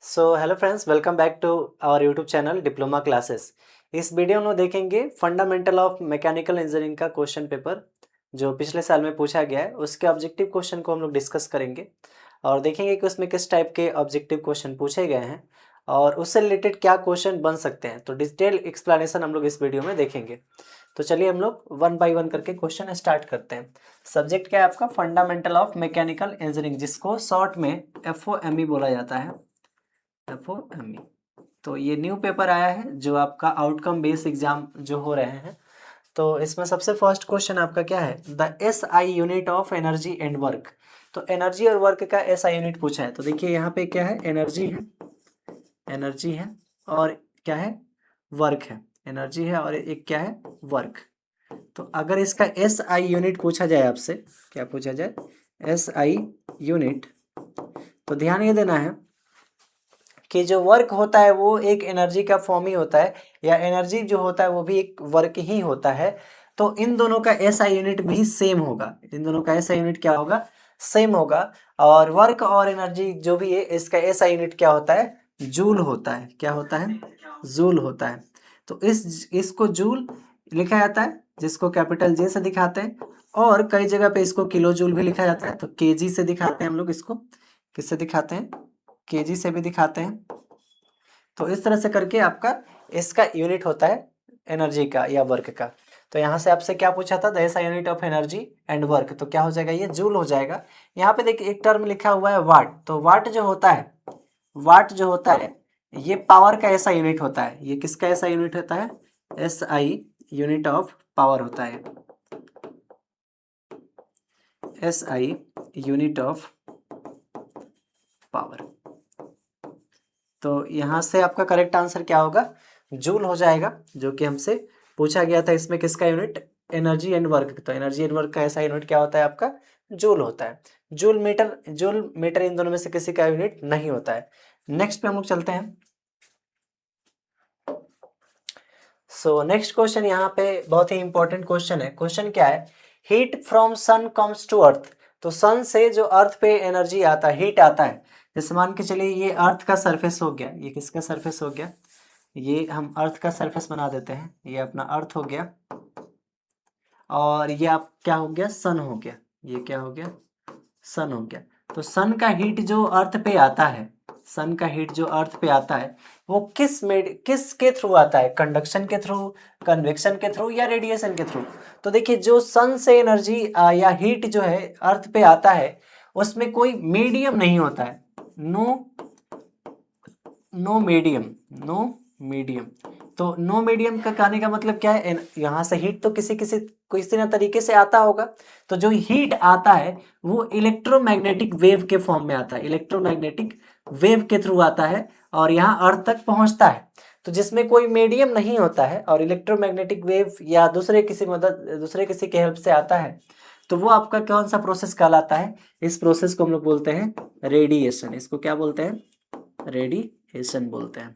So hello friends, welcome back to our YouTube channel diploma classes. इस video में देखेंगे fundamental of mechanical engineering का question paper जो पिछले साल में पूछा गया है। उसके ऑब्जेक्टिव क्वेश्चन को हम लोग डिस्कस करेंगे और देखेंगे कि उसमें किस टाइप के ऑब्जेक्टिव क्वेश्चन पूछे गए हैं और उससे रिलेटेड क्या क्वेश्चन बन सकते हैं। तो डिटेल एक्सप्लेनेशन हम लोग इस वीडियो में देखेंगे। तो चलिए हम लोग वन बाय वन करके क्वेश्चन स्टार्ट करते हैं। सब्जेक्ट क्या है आपका? फंडामेंटल ऑफ मैकेनिकल इंजीनियरिंग, जिसको शॉर्ट में FOME बोला जाता है। FOME। तो ये न्यू पेपर आया है जो आपका आउटकम बेस्ड एग्जाम जो हो रहे हैं। तो इसमें सबसे फर्स्ट क्वेश्चन आपका क्या है? The SI unit of energy and work. तो एनर्जी और वर्क का SI यूनिट पूछा है। तो देखिए यहाँ पे क्या है? एनर्जी है और क्या है? वर्क है। एनर्जी है और एक क्या है? वर्क। तो अगर इसका SI यूनिट पूछा जाए आपसे, क्या पूछा जाए? SI unit. तो ध्यान ये देना है कि जो वर्क होता है वो एक एनर्जी का फॉर्म ही होता है, या एनर्जी जो होता है वो भी एक वर्क ही होता है। तो इन दोनों का एसआई यूनिट भी सेम होगा। इन दोनों का एसआई यूनिट क्या होगा? सेम होगा। और वर्क और एनर्जी जो भी है इसका एसआई यूनिट क्या होता है? जूल होता है। क्या होता है? जूल होता है। तो इसको जूल लिखा जाता है, जिसको कैपिटल जे से दिखाते हैं, और कई जगह पे इसको किलो जूल भी लिखा जाता है। तो केजी से दिखाते हैं हम लोग इसको। किससे दिखाते हैं? केजी से भी दिखाते हैं। तो इस तरह से करके आपका इसका यूनिट होता है एनर्जी का या वर्क का। तो यहाँ से आपसे क्या पूछा था? The SI unit of energy and work. तो क्या हो जाएगा? ये जूल हो जाएगा। यहाँ पे देखिए एक टर्म लिखा हुआ है वाट। तो वाट जो होता है, वाट जो होता है ये पावर का ऐसा यूनिट होता है। ये किसका ऐसा यूनिट होता है? SI यूनिट ऑफ पावर होता है। SI unit of power. तो यहाँ से आपका करेक्ट आंसर क्या होगा? जूल हो जाएगा, जो कि हमसे पूछा गया था। इसमें किसका यूनिट? Energy and work. तो एनर्जी एंड वर्क का ऐसा यूनिट क्या होता है आपका? जूल होता है। जूल मीटर इन दोनों में से किसी का यूनिट नहीं होता है। नेक्स्ट पे हम लोग चलते हैं। सो नेक्स्ट क्वेश्चन यहाँ पे बहुत ही इंपॉर्टेंट क्वेश्चन है। क्वेश्चन क्या है? Heat from sun comes to earth. तो सन से जो अर्थ पे एनर्जी आता है, हीट आता है। जैसे मान के चलिए ये अर्थ का सरफेस हो गया। ये किसका सरफेस हो गया? ये हम अर्थ का सरफेस बना देते हैं। ये अपना अर्थ हो गया और ये आप क्या हो गया? सन हो गया। ये क्या हो गया? सन हो गया। तो सन का हीट जो अर्थ पे आता है, सन का हीट जो अर्थ पे आता है वो किस के थ्रू आता है? कंडक्शन के थ्रू, कन्वेक्शन के थ्रू, या रेडिएशन के थ्रू? तो देखिए जो सन से एनर्जी या हीट जो है अर्थ पे आता है उसमें कोई मीडियम नहीं होता है। No no medium, no medium. तो नो मीडियम का कहने का मतलब क्या है? यहाँ से हीट तो किसी ना तरीके से आता होगा। तो जो हीट आता है वो इलेक्ट्रोमैग्नेटिक वेव के फॉर्म में आता है। इलेक्ट्रोमैग्नेटिक वेव के थ्रू आता है और यहाँ अर्थ तक पहुंचता है। तो जिसमें कोई मीडियम नहीं होता है और इलेक्ट्रोमैग्नेटिक वेव या दूसरे किसी के हेल्प से आता है, तो वो आपका कौन सा प्रोसेस कहलाता है? इस प्रोसेस को हम लोग बोलते हैं रेडिएशन। इसको क्या बोलते हैं? रेडिएशन बोलते हैं।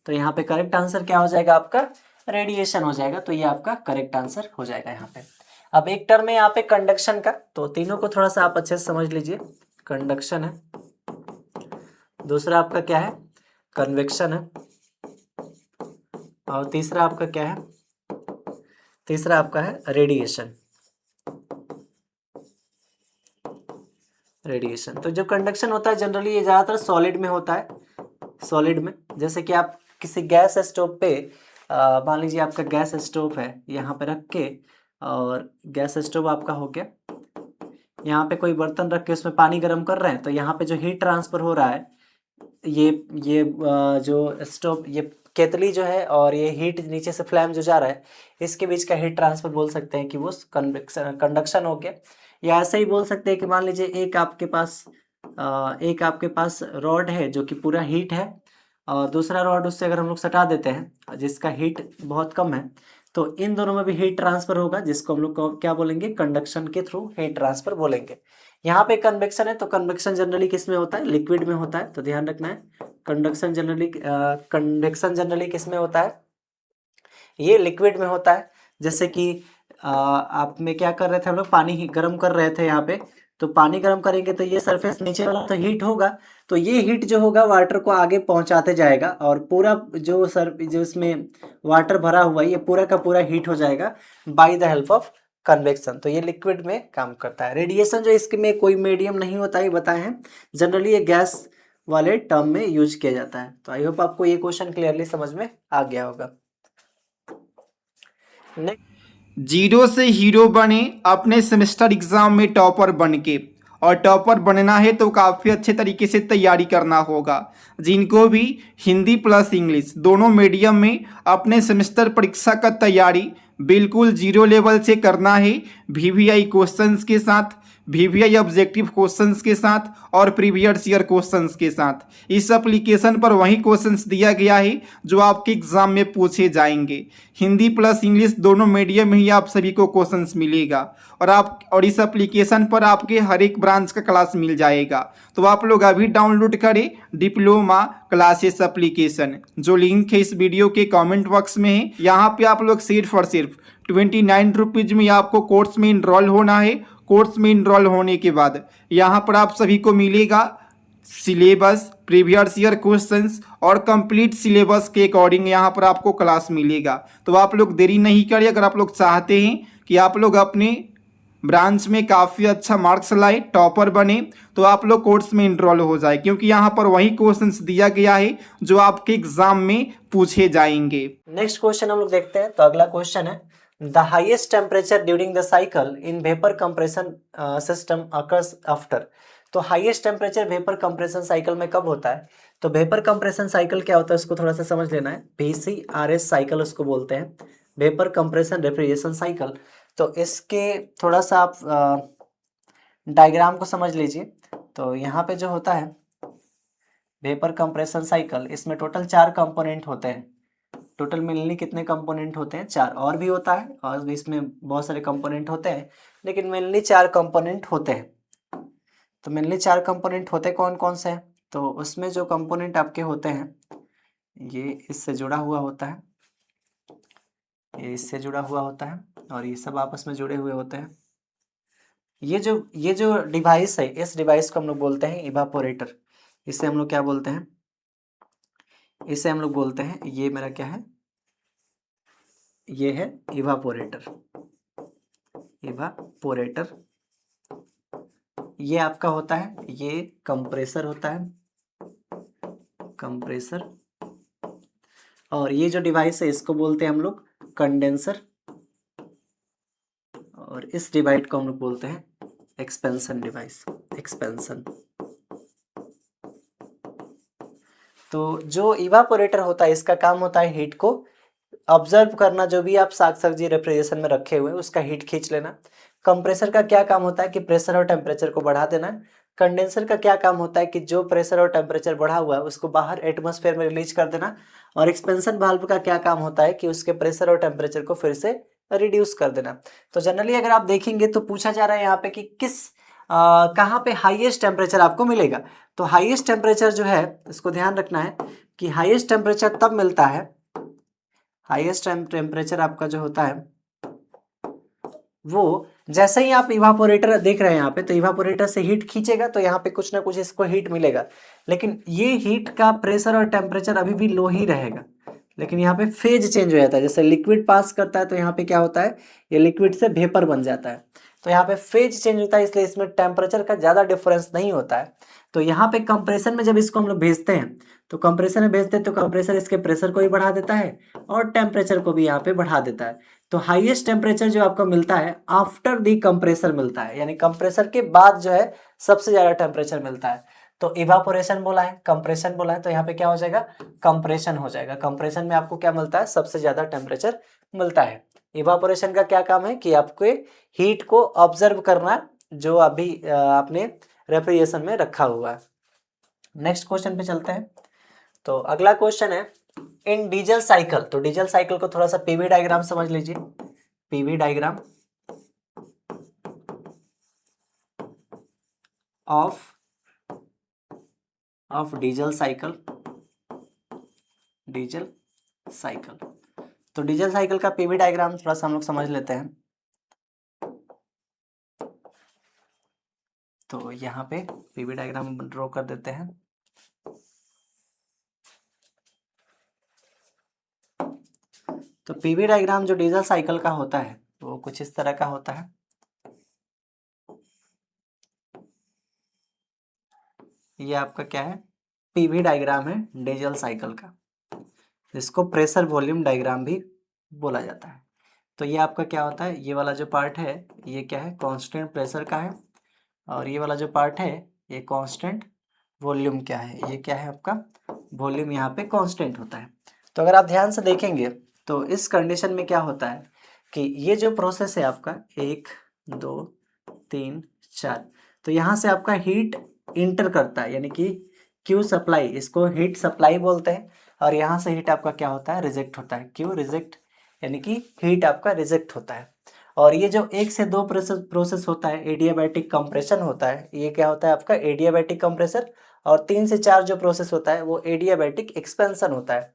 तो यहाँ पे करेक्ट आंसर क्या हो जाएगा आपका? रेडिएशन हो जाएगा। तो ये आपका करेक्ट आंसर हो जाएगा यहाँ पे। अब एक टर्म है यहाँ पे कंडक्शन का, तो तीनों को थोड़ा सा आप अच्छे से समझ लीजिए। कंडक्शन है, दूसरा आपका क्या है? कन्वेक्शन है, और तीसरा आपका क्या है? तीसरा आपका है रेडिएशन। रेडिएशन। तो जो कंडक्शन होता है जनरली ये ज़्यादातर सॉलिड में होता है। सॉलिड में, जैसे कि आप किसी गैस स्टोव पे मान लीजिए आपका गैस स्टोव है, यहाँ पे रख के, और गैस स्टोव आपका हो गया, यहाँ पे कोई बर्तन रख के उसमें पानी गर्म कर रहे हैं, तो यहाँ पे जो हीट ट्रांसफर हो रहा है, जो स्टोव, ये केतली जो है और ये हीट नीचे से फ्लैम जो जा रहा है, इसके बीच का हीट ट्रांसफर बोल सकते हैं कि वो कंडक्शन हो गया। या ऐसे ही बोल सकते हैं कि मान लीजिए एक आपके पास रॉड है जो कि पूरा हीट है, और दूसरा रॉड उससे अगर हम लोग सटा देते हैं जिसका हीट बहुत कम है, तो इन दोनों में भी हीट ट्रांसफर होगा, जिसको हम लोग क्या बोलेंगे? कंडक्शन के थ्रू हीट ट्रांसफर बोलेंगे। यहाँ पे कन्वेक्शन है, तो कन्वेक्शन जनरली किस में होता है? लिक्विड में होता है। तो ध्यान रखना है, कंडक्शन जनरली किस में होता है? ये लिक्विड में होता है। जैसे कि आप में क्या कर रहे थे हम लोग? पानी ही गर्म कर रहे थे यहाँ पे, तो पानी गर्म करेंगे तो ये सरफेस नीचे वाला तो हीट होगा, तो ये हीट जो होगा वाटर को आगे पहुंचाते जाएगा और पूरा जो इसमें वाटर भरा हुआ है ये पूरा का पूरा हीट हो जाएगा by the help of convection. तो ये लिक्विड में काम करता है। रेडिएशन जो इसके में कोई मीडियम नहीं होता है बताए हैं, जनरली ये गैस वाले टर्म में यूज किया जाता है। तो आई होप आपको ये क्वेश्चन क्लियरली समझ में आ गया होगा। जीरो से हीरो बने अपने सेमेस्टर एग्जाम में टॉपर बन के, और टॉपर बनना है तो काफ़ी अच्छे तरीके से तैयारी करना होगा। जिनको भी हिंदी प्लस इंग्लिश दोनों मीडियम में अपने सेमेस्टर परीक्षा का तैयारी बिल्कुल जीरो लेवल से करना है, वीवीआई क्वेश्चंस के साथ, वीवीआई ऑब्जेक्टिव क्वेश्चंस के साथ और प्रीवियस ईयर क्वेश्चंस के साथ। इस एप्लीकेशन पर वही क्वेश्चंस दिया गया है जो आपके एग्जाम में पूछे जाएंगे। हिंदी प्लस इंग्लिश दोनों मीडियम में ही आप सभी को क्वेश्चंस मिलेगा, और इस एप्लीकेशन पर आपके हर एक ब्रांच का क्लास मिल जाएगा। तो आप लोग अभी डाउनलोड करें डिप्लोमा क्लासेस एप्लीकेशन, जो लिंक है इस वीडियो के कमेंट बॉक्स में है। यहाँ पे आप लोग सिर्फ और सिर्फ 29 रुपीज़ में आपको कोर्स में इनरोल होना है। कोर्स में इनरोल होने के बाद यहाँ पर आप सभी को मिलेगा सिलेबस, प्रीवियस ईयर क्वेश्चंस और कंप्लीट सिलेबस के अकॉर्डिंग यहाँ पर आपको क्लास मिलेगा। तो आप लोग देरी नहीं करें। अगर आप लोग चाहते हैं कि आप लोग अपने ब्रांच में काफ़ी अच्छा मार्क्स लाए, टॉपर बने, तो आप लोग कोर्स में इनरोल हो जाए, क्योंकि यहाँ पर वही क्वेश्चंस दिया गया है जो आपके एग्जाम में पूछे जाएंगे। नेक्स्ट क्वेश्चन हम लोग देखते हैं। तो अगला क्वेश्चन है, the highest temperature during the cycle in vapour compression system occurs after. तो highest temperature vapour compression cycle में कब होता है? तो वेपर कंप्रेशन साइकिल क्या होता है उसको थोड़ा सा समझ लेना है। VCRS साइकिल उसको बोलते हैं, वेपर कंप्रेशन रेफ्रिजरेशन साइकिल। तो इसके थोड़ा सा आप डायग्राम को समझ लीजिए। तो यहाँ पे जो होता है वेपर कंप्रेशन साइकिल, इसमें टोटल 4 कंपोनेंट होते हैं। टोटल मेनली कितने कंपोनेंट होते हैं? 4। और भी होता है और भी इसमें बहुत सारे कंपोनेंट होते हैं, लेकिन मेनली 4 कंपोनेंट होते हैं। तो मेनली 4 कंपोनेंट होते कौन कौन से हैं? तो उसमें जो कंपोनेंट आपके होते हैं ये इससे जुड़ा हुआ होता है, ये इससे जुड़ा हुआ होता है और ये सब आपस में जुड़े हुए होते हैं। ये जो डिवाइस है, इस डिवाइस को हम लोग बोलते हैं इवापोरेटर। इसे हम लोग क्या बोलते हैं? इसे हम लोग बोलते हैं, ये मेरा क्या है, ये है इवापोरेटर। इवापोरेटर ये आपका होता है, ये कंप्रेसर होता है, कंप्रेसर। और ये जो डिवाइस है इसको बोलते हैं हम लोग कंडेंसर, और इस डिवाइस को हम लोग बोलते हैं एक्सपेंशन डिवाइस, एक्सपेंशन। तो जो इवापोरेटर होता है इसका काम होता है हीट को ऑब्जर्व करना, जो भी आप साग सब्जी रेफ्रिजरेशन में रखे हुए हैं उसका हीट खींच लेना। कंप्रेसर का क्या काम होता है कि प्रेशर और टेम्परेचर को बढ़ा देना। कंडेंसर का क्या काम होता है कि जो प्रेशर और टेम्परेचर बढ़ा हुआ है उसको बाहर एटमॉस्फेयर में रिलीज कर देना। और एक्सपेंशन वाल्व का क्या काम होता है कि उसके प्रेशर और टेम्परेचर को फिर से रिड्यूस कर देना। तो जनरली अगर आप देखेंगे तो पूछा जा रहा है यहाँ पे कि कहाँ पे हाईएस्ट टेम्परेचर आपको मिलेगा। तो हाईएस्ट टेम्परेचर जो है इसको ध्यान रखना है कि हाईएस्ट टेम्परेचर तब मिलता है, हाईएस्ट टेम्परेचर आपका जो होता है वो जैसे ही आप इवापोरेटर देख रहे हैं यहाँ पे, तो इवापोरेटर से हीट खींचेगा तो यहाँ पे कुछ ना कुछ इसको हीट मिलेगा, लेकिन ये हीट का प्रेशर और टेम्परेचर अभी भी लो ही रहेगा। लेकिन यहाँ पे फेज चेंज हो जाता है, जैसे लिक्विड पास करता है तो यहाँ पे क्या होता है, ये लिक्विड से वेपर बन जाता है। तो यहाँ पे फेज चेंज होता है, इसलिए इसमें टेम्परेचर का ज़्यादा डिफरेंस नहीं होता है। तो यहाँ पे कंप्रेशन में जब इसको हम लोग भेजते हैं तो कंप्रेसर में भेजते हैं तो कंप्रेसर इसके प्रेशर को भी बढ़ा देता है और टेम्परेचर को भी यहाँ पे बढ़ा देता है। तो हाईएस्ट टेम्परेचर जो आपको मिलता है आफ्टर दी कंप्रेसर मिलता है, यानी कंप्रेसर के बाद जो है सबसे ज़्यादा टेम्परेचर मिलता है। तो इवापोरेशन बोला है, कंप्रेशन बोला है, तो यहाँ पे क्या हो जाएगा, कंप्रेशन हो जाएगा। कंप्रेशन में आपको क्या मिलता है, सबसे ज़्यादा टेम्परेचर मिलता है। इवापोरेशन का क्या काम है कि आपको हीट को ऑब्जर्व करना जो अभी आपने रेफ्रिजरेशन में रखा हुआ है। नेक्स्ट क्वेश्चन पे चलते हैं। तो अगला क्वेश्चन है इन डीजल साइकिल। तो डीजल साइकिल को थोड़ा सा पीवी डायग्राम समझ लीजिए। PV diagram of diesel cycle, diesel cycle. तो डीजल साइकिल का पीवी डायग्राम थोड़ा सा हम लोग समझ लेते हैं। तो यहाँ पे पीवी डायग्राम ड्रॉ कर देते हैं। तो पीवी डायग्राम जो डीजल साइकिल का होता है वो कुछ इस तरह का होता है। ये आपका क्या है, पीवी डायग्राम है डीजल साइकिल का, जिसको प्रेशर वॉल्यूम डायग्राम भी बोला जाता है। तो ये आपका क्या होता है, ये वाला जो पार्ट है ये क्या है, कांस्टेंट प्रेशर का है, और ये वाला जो पार्ट है ये कांस्टेंट वॉल्यूम क्या है, ये क्या है आपका वॉल्यूम, यहाँ पे कांस्टेंट होता है। तो अगर आप ध्यान से देखेंगे तो इस कंडीशन में क्या होता है कि ये जो प्रोसेस है आपका 1 2 3 4, तो यहाँ से आपका हीट इंटर करता है, यानी कि क्यू सप्लाई, इसको हीट सप्लाई बोलते हैं, और यहाँ से हीट आपका क्या होता है, रिजेक्ट होता है, क्यू रिजेक्ट, यानी कि हीट आपका रिजेक्ट होता है। और ये जो 1 से 2 प्रोसेस होता है एडियाबैटिक कंप्रेशन होता है, ये क्या होता है आपका एडियाबैटिक कंप्रेसर, और 3 से 4 जो प्रोसेस होता है वो एडियाबैटिक एक्सपेंशन होता है।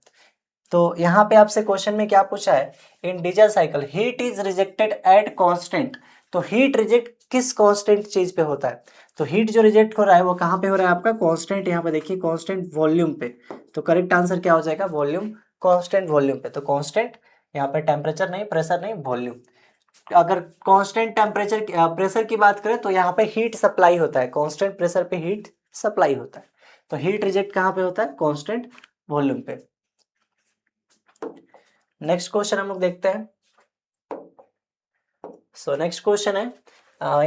तो यहाँ पे आपसे क्वेश्चन में क्या पूछा है, in diesel cycle heat is rejected at constant, तो हीट रिजेक्ट किस कांस्टेंट चीज पे होता है, तो हीट जो रिजेक्ट हो रहा है वो कहाँ पे हो रहा है आपका कांस्टेंट, यहाँ पे देखिए कांस्टेंट वॉल्यूम पे। तो करेक्ट आंसर क्या हो जाएगा, वॉल्यूम, कांस्टेंट वॉल्यूम पे। तो कांस्टेंट यहाँ पे टेम्परेचर नहीं, प्रेशर नहीं, वॉल्यूम। अगर कांस्टेंट टेम्परेचर प्रेशर की बात करें तो यहाँ पे हीट सप्लाई होता है, कांस्टेंट प्रेशर पे हीट सप्लाई होता है। तो हीट रिजेक्ट कहाँ पे होता है, कांस्टेंट वॉल्यूम पे। नेक्स्ट क्वेश्चन हम लोग देखते हैं। सो नेक्स्ट क्वेश्चन है,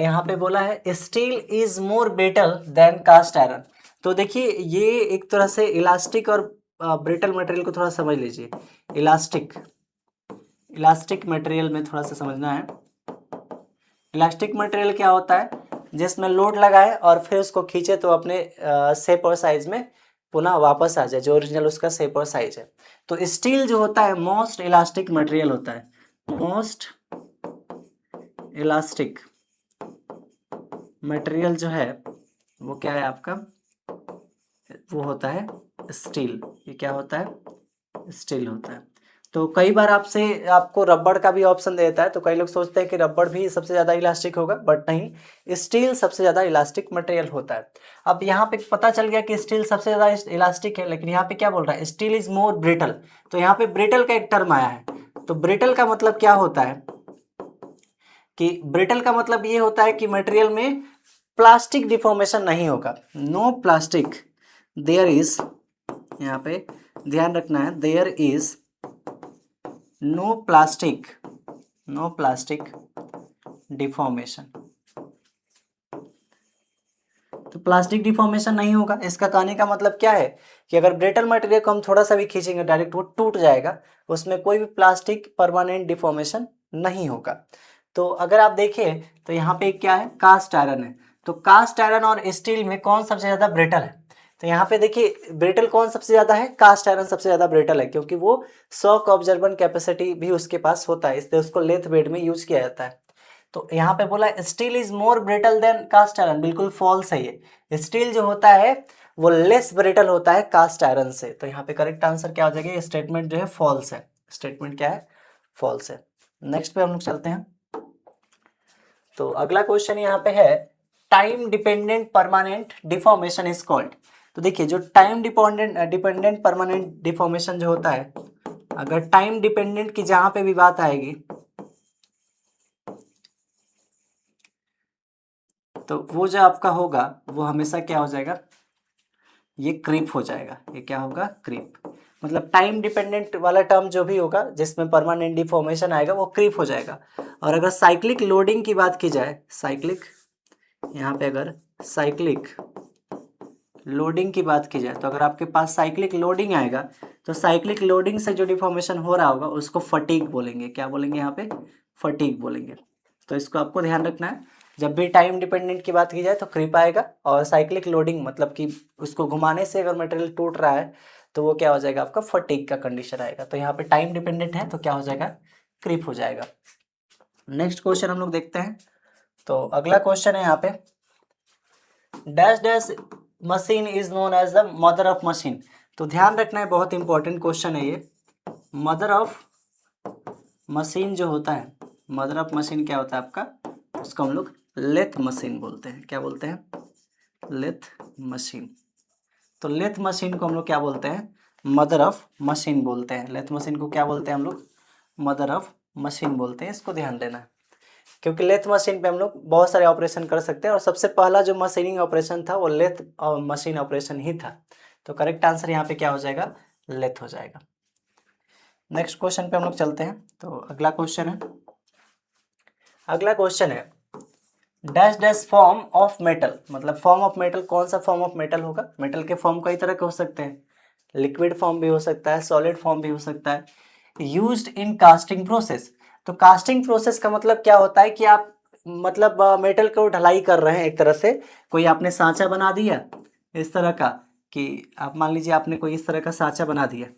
यहाँ पे बोला है steel is more brittle than cast iron. तो देखिए ये एक तरह से इलास्टिक और ब्रिटल मटेरियल को थोड़ा समझ लीजिए। इलास्टिक मटेरियल में थोड़ा सा समझना है। इलास्टिक मटेरियल क्या होता है, जिसमें लोड लगाए और फिर उसको खींचे तो अपने शेप और साइज में पुनः वापस आ जाए, जो ओरिजिनल उसका शेप और साइज है। तो स्टील जो होता है मोस्ट इलास्टिक मटेरियल होता है, मोस्ट इलास्टिक मटेरियल जो है वो क्या है आपका, वो होता है स्टील। ये क्या होता है, स्टील होता है। तो कई बार आपको रबड़ का भी ऑप्शन देता है, तो कई लोग सोचते हैं कि रबड़ भी सबसे ज़्यादा इलास्टिक होगा, बट नहीं, स्टील सबसे ज़्यादा इलास्टिक मटेरियल होता है। अब यहाँ पे पता चल गया कि स्टील सबसे ज़्यादा इलास्टिक है, लेकिन यहाँ पे क्या बोल रहा है, स्टील इज मोर ब्रिटल। तो यहाँ पे ब्रिटल का एक टर्म आया है। तो ब्रिटल का मतलब क्या होता है कि ब्रिटल का मतलब ये होता है कि मटेरियल में प्लास्टिक डिफॉर्मेशन नहीं होगा, नो प्लास्टिक, देयर इज, यहाँ पे ध्यान रखना है, there is no plastic deformation. तो प्लास्टिक डिफॉर्मेशन नहीं होगा, इसका कहने का मतलब क्या है कि अगर ब्रिटल मटेरियल को हम थोड़ा सा भी खींचेंगे डायरेक्ट वो टूट जाएगा, उसमें कोई भी प्लास्टिक परमानेंट डिफॉर्मेशन नहीं होगा। तो अगर आप देखें तो यहाँ पे क्या है, कास्ट आयरन है। तो कास्ट आयरन और स्टील में कौन सबसे ज़्यादा ब्रिटल है, तो यहाँ पे देखिए ब्रिटल कौन सबसे ज़्यादा है, कास्ट आयरन सबसे ज़्यादा ब्रिटल है, क्योंकि वो शॉक ऑब्जर्वेंट कैपेसिटी भी उसके पास होता है, इसलिए उसको लेथ बेड में यूज किया जाता है। तो यहाँ पे बोला steel is more brittle than cast iron, बिल्कुल फॉल्स है ये। स्टील जो होता है वो लेस ब्रिटल होता है कास्ट आयरन से। तो यहाँ पे करेक्ट आंसर क्या हो जाएगा, ये स्टेटमेंट जो है फॉल्स है, स्टेटमेंट क्या है, फॉल्स है। नेक्स्ट पे हम लोग चलते हैं। तो अगला क्वेश्चन यहाँ पे है, time dependent permanent deformation is called. तो देखिए जो टाइम डिपेंडेंट परमानेंट डिफॉर्मेशन जो होता है, अगर टाइम डिपेंडेंट की जहां पे भी बात आएगी तो वो जो आपका होगा वो हमेशा क्या हो जाएगा, ये क्रीप हो जाएगा। ये क्या होगा, क्रीप। मतलब टाइम डिपेंडेंट वाला टर्म जो भी होगा जिसमें परमानेंट डिफॉर्मेशन आएगा वो क्रीप हो जाएगा। और अगर साइक्लिक लोडिंग की बात की जाए, साइक्लिक, यहाँ पे अगर साइक्लिक लोडिंग की बात की जाए, तो अगर आपके पास साइक्लिक लोडिंग आएगा तो साइक्लिक लोडिंग से जो डिफॉर्मेशन हो रहा होगा उसको फटीग बोलेंगे। क्या बोलेंगे यहाँ पे, फटीग बोलेंगे। तो इसको आपको ध्यान रखना है, जब भी टाइम डिपेंडेंट की बात की जाए तो क्रीप आएगा, और साइक्लिक लोडिंग मतलब कि उसको घुमाने से अगर मटेरियल टूट रहा है तो वो क्या हो जाएगा, आपका फटीग का कंडीशन आएगा। तो यहाँ पे टाइम डिपेंडेंट है तो क्या हो जाएगा, क्रीप हो जाएगा। नेक्स्ट क्वेश्चन हम लोग देखते हैं। तो अगला क्वेश्चन है यहाँ पे, dash dash machine is known as the mother of machine. तो ध्यान रखना है, बहुत इंपॉर्टेंट क्वेश्चन है ये। मदर ऑफ मशीन जो होता है, मदर ऑफ मशीन क्या होता है आपका, उसको हम लोग लेथ मशीन बोलते हैं। क्या बोलते हैं? Lathe machine. तो लेथ मशीन को हम लोग क्या बोलते हैं? मदर ऑफ मशीन बोलते हैं। लेथ मशीन को क्या बोलते हैं हम लोग? मदर ऑफ मशीन बोलते हैं। इसको ध्यान देना है, क्योंकि लेथ मशीन पे हम लोग बहुत सारे ऑपरेशन कर सकते हैं और सबसे पहला जो मशीनिंग ऑपरेशन था वो लेथ मशीन ऑपरेशन ही था। तो करेक्ट आंसर यहाँ पे क्या हो जाएगा? लेथ हो जाएगा। नेक्स्ट क्वेश्चन पे हम लोग चलते हैं। तो अगला क्वेश्चन है dash dash form of metal. मतलब फॉर्म ऑफ मेटल, कौन सा फॉर्म ऑफ मेटल होगा? मेटल के फॉर्म कई तरह के हो सकते हैं, लिक्विड फॉर्म भी हो सकता है, सॉलिड फॉर्म भी हो सकता है। Used in casting process. तो कास्टिंग प्रोसेस का मतलब क्या होता है कि आप मतलब मेटल को ढलाई कर रहे हैं एक तरह से। कोई आपने सांचा बना दिया इस तरह का, कि आप मान लीजिए आपने कोई इस तरह का सांचा बना दिया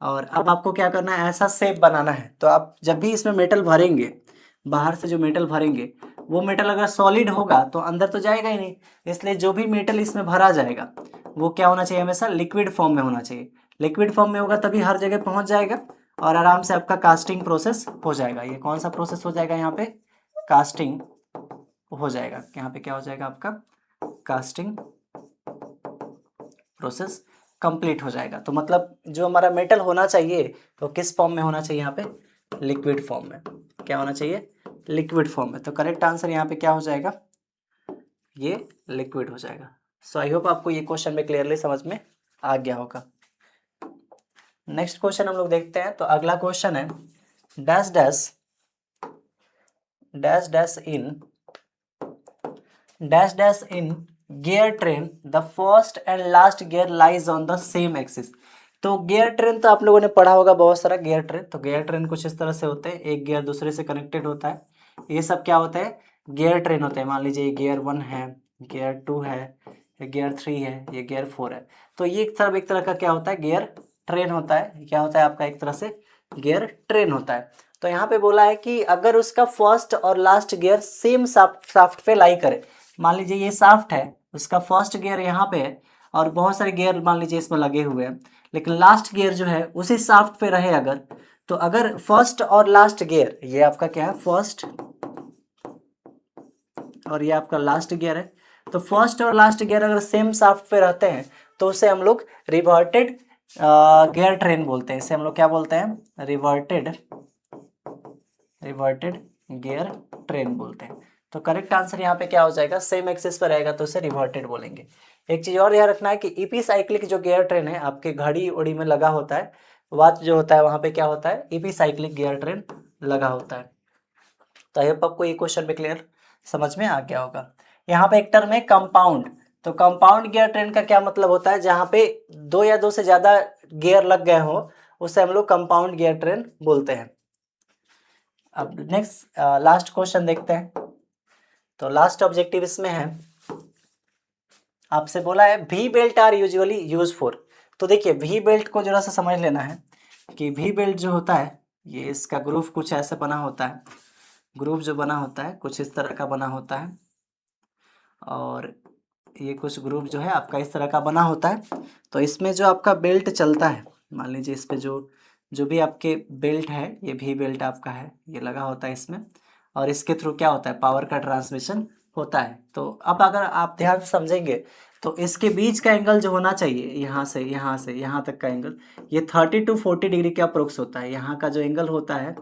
और अब आपको क्या करना है? ऐसा शेप बनाना है। तो आप जब भी इसमें मेटल भरेंगे, बाहर से जो मेटल भरेंगे, वो मेटल अगर सॉलिड होगा तो अंदर तो जाएगा ही नहीं, इसलिए जो भी मेटल इसमें भरा जाएगा वो क्या होना चाहिए? हमेशा लिक्विड फॉर्म में होना चाहिए। लिक्विड फॉर्म में होगा तभी हर जगह पहुंच जाएगा और आराम से आपका कास्टिंग प्रोसेस हो जाएगा। ये कौन सा प्रोसेस हो जाएगा? यहाँ पे कास्टिंग हो जाएगा। यहाँ पे क्या हो जाएगा? आपका कास्टिंग प्रोसेस कंप्लीट हो जाएगा। तो मतलब जो हमारा मेटल होना चाहिए तो किस फॉर्म में होना चाहिए? यहाँ पे लिक्विड फॉर्म में। क्या होना चाहिए? लिक्विड फॉर्म में। तो करेक्ट आंसर यहाँ पे क्या हो जाएगा? ये लिक्विड हो जाएगा। सो आई होप आपको ये क्वेश्चन में क्लियरली समझ में आ गया होगा। नेक्स्ट क्वेश्चन हम लोग देखते हैं। तो अगला क्वेश्चन है dash dash dash dash in gear train the first and last gear lies on the same axis. तो गियर ट्रेन तो आप लोगों ने पढ़ा होगा बहुत सारा गियर ट्रेन। तो गियर ट्रेन कुछ इस तरह से होते हैं, एक गियर दूसरे से कनेक्टेड होता है। ये सब क्या होते हैं? गियर ट्रेन होते हैं। मान लीजिए गियर 1 है, गियर 2 है, ये गियर 3 है, ये गियर 4 है। तो ये एक तरह का क्या होता है? गियर ट्रेन होता है। क्या होता है आपका? एक तरह से गियर ट्रेन होता है। तो यहाँ पे बोला है कि अगर उसका फर्स्ट और लास्ट गियर सेम शाफ्ट पे लाई करे। मान लीजिए ये शाफ्ट है, उसका फर्स्ट गियर यहाँ पे है और बहुत सारे गियर मान लीजिए इसमें लगे हुए हैं, लेकिन लास्ट गियर जो है उसी शाफ्ट पे रहे अगर, तो अगर फर्स्ट और लास्ट गियर, ये आपका क्या है? फर्स्ट और ये आपका लास्ट गियर है। तो फर्स्ट और लास्ट गियर अगर सेम शाफ्ट पे रहते हैं तो उसे हम लोग रिवर्टेड गियर ट्रेन बोलते हैं। इसे हम लोग क्या बोलते हैं? रिवर्टेड गियर ट्रेन बोलते हैं। तो करेक्ट आंसर यहाँ पे क्या हो जाएगा? सेम एक्सिस पर रहेगा तो उसे रिवर्टेड बोलेंगे। एक चीज और ध्यान रखना है कि ईपी साइक्लिक जो गियर ट्रेन है आपके घड़ी उड़ी में लगा होता है, वॉच जो होता है वहां पे क्या होता है? ईपी साइक्लिक गियर ट्रेन लगा होता है। तो आई होप आपको ये क्वेश्चन पे क्लियर समझ में आ गया होगा। यहाँ पे एक टर्म है कंपाउंड। तो कंपाउंड गियर ट्रेन का क्या मतलब होता है? जहाँ पे 2 या 2 से ज्यादा गियर लग गए हो उसे हम लोग कंपाउंड गियर ट्रेन बोलते हैं। अब नेक्स्ट लास्ट क्वेश्चन देखते हैं। तो लास्ट ऑब्जेक्टिव इसमें है, आपसे बोला है V belt are usually use for. तो देखिए वी बेल्ट को जरा सा समझ लेना है कि वी बेल्ट जो होता है ये इसका ग्रूव कुछ ऐसे बना होता है। ग्रूव जो बना होता है कुछ इस तरह का बना होता है और ये कुछ ग्रूव जो है आपका इस तरह का बना होता है। तो इसमें जो आपका बेल्ट चलता है, मान लीजिए इस पे जो भी आपके बेल्ट है, ये भी बेल्ट आपका है, ये लगा होता है इसमें और इसके थ्रू क्या होता है? पावर का ट्रांसमिशन होता है। तो अब अगर आप ध्यान से समझेंगे तो इसके बीच का एंगल जो होना चाहिए यहाँ से यहाँ तक का एंगल, ये 30 to 40 डिग्री के अप्रोक्स होता है। यहाँ का जो एंगल होता है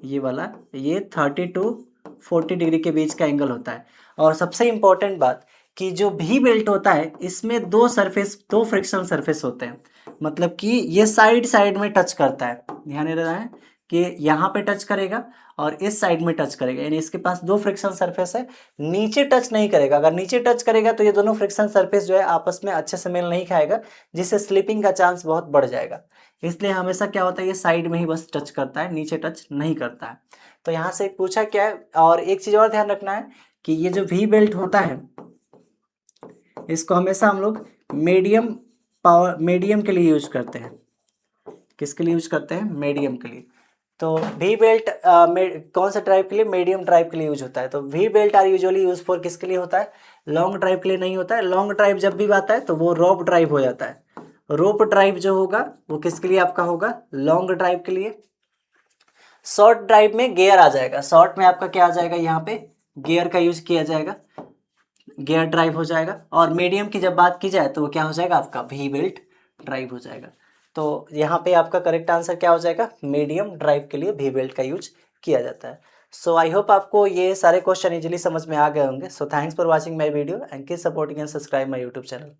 ये वाला, ये 30 to 40 डिग्री के बीच का एंगल होता है। और सबसे इम्पोर्टेंट बात कि जो भी बेल्ट होता है इसमें दो फ्रिक्शन सरफेस होते हैं। मतलब कि ये साइड में टच करता है। ध्यान रखना है कि यहाँ पे टच करेगा और इस साइड में टच करेगा, यानी इसके पास 2 फ्रिक्शन सरफेस है। नीचे टच नहीं करेगा। अगर नीचे टच करेगा तो ये दोनों फ्रिक्शन सरफेस जो है आपस में अच्छे से मेल नहीं खाएगा, जिससे स्लिपिंग का चांस बहुत बढ़ जाएगा। इसलिए हमेशा क्या होता है? ये साइड में ही बस टच करता है, नीचे टच नहीं करता है। तो यहाँ से पूछा क्या है? और एक चीज और ध्यान रखना है कि ये जो वी बेल्ट होता है इसको हमेशा हम लोग मीडियम के लिए यूज करते हैं। किसके लिए यूज करते हैं? मीडियम के लिए। तो वी बेल्ट कौन सा ड्राइव के लिए? मीडियम ड्राइव के लिए यूज होता है। तो V belt are usually use for किसके लिए होता है? लॉन्ग ड्राइव के लिए नहीं होता है। लॉन्ग ड्राइव जब भी आता है तो वो रोप ड्राइव हो जाता है। रोप ड्राइव जो होगा वो किसके लिए आपका होगा? लॉन्ग ड्राइव के लिए। शॉर्ट ड्राइव में गियर आ जाएगा। शॉर्ट में आपका क्या आ जाएगा? यहाँ पे गियर का यूज किया जाएगा, गियर ड्राइव हो जाएगा। और मीडियम की जब बात की जाए तो वो क्या हो जाएगा आपका, व्ही बेल्ट ड्राइव हो जाएगा। तो यहाँ पे आपका करेक्ट आंसर क्या हो जाएगा, मीडियम ड्राइव के लिए व्ही बेल्ट का यूज किया जाता है। सो आई होप आपको ये सारे क्वेश्चन इजीली समझ में आ गए होंगे। So thanks for watching my video and keep supporting and subscribe my YouTube channel.